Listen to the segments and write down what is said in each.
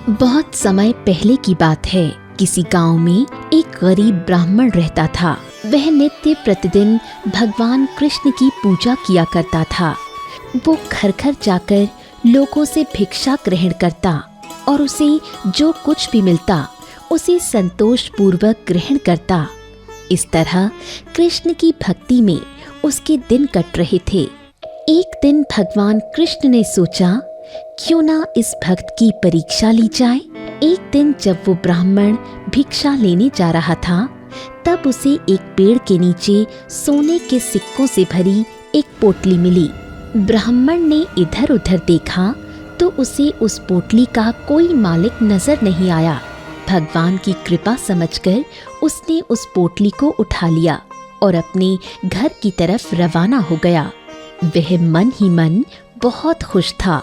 बहुत समय पहले की बात है। किसी गांव में एक गरीब ब्राह्मण रहता था। वह नित्य प्रतिदिन भगवान कृष्ण की पूजा किया करता था। वो घर घर जाकर लोगों से भिक्षा ग्रहण करता और उसे जो कुछ भी मिलता उसे संतोष पूर्वक ग्रहण करता। इस तरह कृष्ण की भक्ति में उसके दिन कट रहे थे। एक दिन भगवान कृष्ण ने सोचा, क्यों ना इस भक्त की परीक्षा ली जाए। एक दिन जब वो ब्राह्मण भिक्षा लेने जा रहा था, तब उसे एक पेड़ के नीचे सोने के सिक्कों से भरी एक पोटली मिली। ब्राह्मण ने इधर उधर देखा तो उसे उस पोटली का कोई मालिक नजर नहीं आया। भगवान की कृपा समझकर उसने उस पोटली को उठा लिया और अपने घर की तरफ रवाना हो गया। वह मन ही मन बहुत खुश था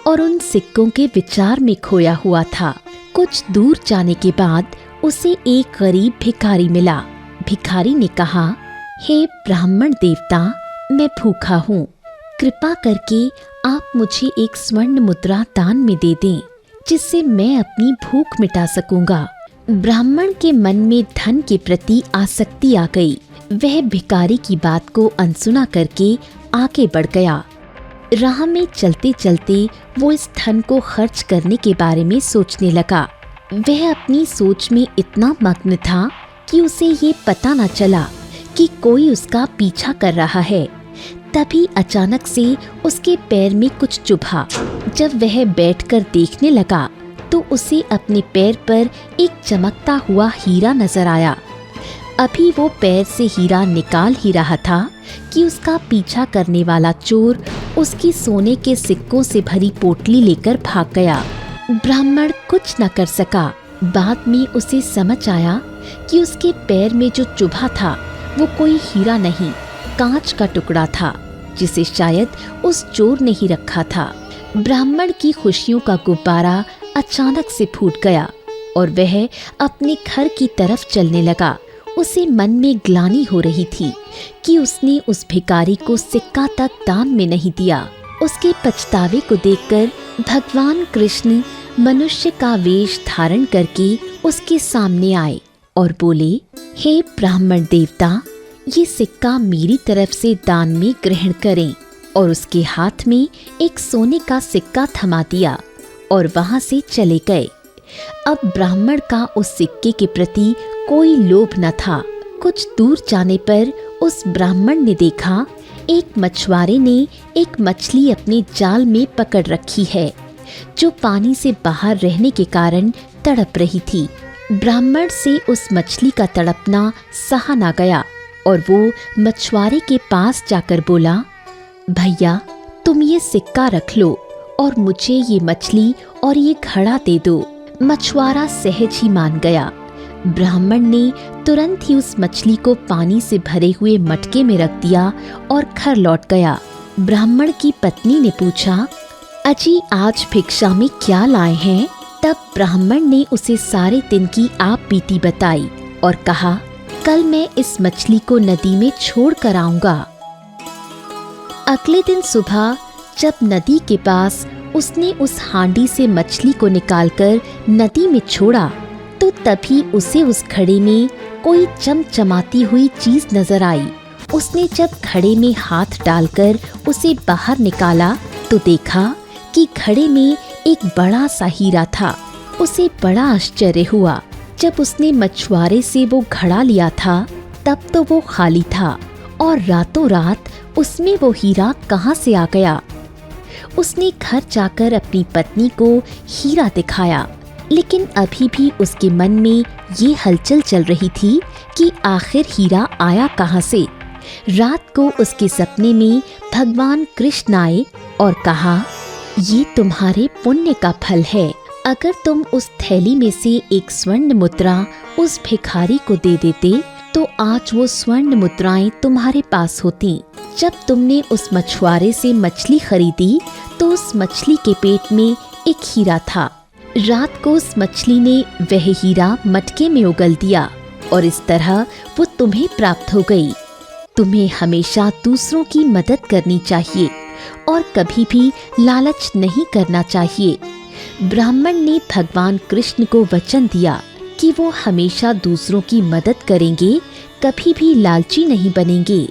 और उन सिक्कों के विचार में खोया हुआ था। कुछ दूर जाने के बाद उसे एक गरीब भिखारी मिला। भिखारी ने कहा, हे ब्राह्मण देवता, मैं भूखा हूँ। कृपा करके आप मुझे एक स्वर्ण मुद्रा दान में दे दें, जिससे मैं अपनी भूख मिटा सकूंगा। ब्राह्मण के मन में धन के प्रति आसक्ति आ गई। वह भिखारी की बात को अनसुना करके आगे बढ़ गया। राह में चलते चलते वो इस धन को खर्च करने के बारे में सोचने लगा। वह अपनी सोच में इतना मग्न था कि उसे ये पता न चला कि कोई उसका पीछा कर रहा है। तभी अचानक से उसके पैर में कुछ चुभा। जब वह बैठकर देखने लगा तो उसे अपने पैर पर एक चमकता हुआ हीरा नजर आया। अभी वो पैर से हीरा निकाल ही रहा था कि उसका पीछा करने वाला चोर उसकी सोने के सिक्कों से भरी पोटली लेकर भाग गया। ब्राह्मण कुछ न कर सका। बाद में उसे समझ आया कि उसके पैर में जो चुभा था वो कोई हीरा नहीं, कांच का टुकड़ा था, जिसे शायद उस चोर ने ही रखा था। ब्राह्मण की खुशियों का गुब्बारा अचानक से फूट गया और वह अपने घर की तरफ चलने लगा। उसे मन में ग्लानि हो रही थी कि उसने उस भिखारी को सिक्का तक दान में नहीं दिया। उसके पछतावे को देखकर भगवान कृष्ण मनुष्य का वेश धारण करके उसके सामने आए और बोले, हे ब्राह्मण देवता, ये सिक्का मेरी तरफ से दान में ग्रहण करें। और उसके हाथ में एक सोने का सिक्का थमा दिया और वहां से चले गए। अब ब्राह्मण का उस सिक्के के प्रति कोई लोभ न था। कुछ दूर जाने पर उस ब्राह्मण ने देखा, एक मछुआरे ने एक मछली अपने जाल में पकड़ रखी है, जो पानी से बाहर रहने के कारण तड़प रही थी। ब्राह्मण से उस मछली का तड़पना सहा ना गया और वो मछुआरे के पास जाकर बोला, भैया, तुम ये सिक्का रख लो और मुझे ये मछली और ये घड़ा दे दो। मछुआरा सहज ही मान गया। ब्राह्मण ने तुरंत ही उस मछली को पानी से भरे हुए मटके में रख दिया और घर लौट गया। ब्राह्मण की पत्नी ने पूछा, अजी, आज भिक्षा में क्या लाए हैं? तब ब्राह्मण ने उसे सारे दिन की आप बीती बताई और कहा, कल मैं इस मछली को नदी में छोड़ कर आऊंगा। अगले दिन सुबह जब नदी के पास उसने उस हांडी से मछली को निकालकर नदी में छोड़ा, तो तभी उसे उस घड़े में कोई चमचमाती हुई चीज नजर आई। उसने जब घड़े में हाथ डालकर उसे बाहर निकाला तो देखा कि घड़े में एक बड़ा सा हीरा था। उसे बड़ा आश्चर्य हुआ। जब उसने मछुआरे से वो घड़ा लिया था, तब तो वो खाली था और रातों रात उसमें वो हीरा कहाँ से आ गया। उसने घर जाकर अपनी पत्नी को हीरा दिखाया, लेकिन अभी भी उसके मन में ये हलचल चल रही थी कि आखिर हीरा आया कहाँ से। रात को उसके सपने में भगवान कृष्ण आए और कहा, ये तुम्हारे पुण्य का फल है। अगर तुम उस थैली में से एक स्वर्ण मुद्रा उस भिखारी को दे देते तो आज वो स्वर्ण मुद्राएं तुम्हारे पास होती। जब तुमने उस मछुआरे से मछली खरीदी तो उस मछली के पेट में एक हीरा था। रात को उस मछली ने वह हीरा मटके में उगल दिया और इस तरह वो तुम्हें प्राप्त हो गई। तुम्हें हमेशा दूसरों की मदद करनी चाहिए और कभी भी लालच नहीं करना चाहिए। ब्राह्मण ने भगवान कृष्ण को वचन दिया कि वो हमेशा दूसरों की मदद करेंगे, कभी भी लालची नहीं बनेंगे।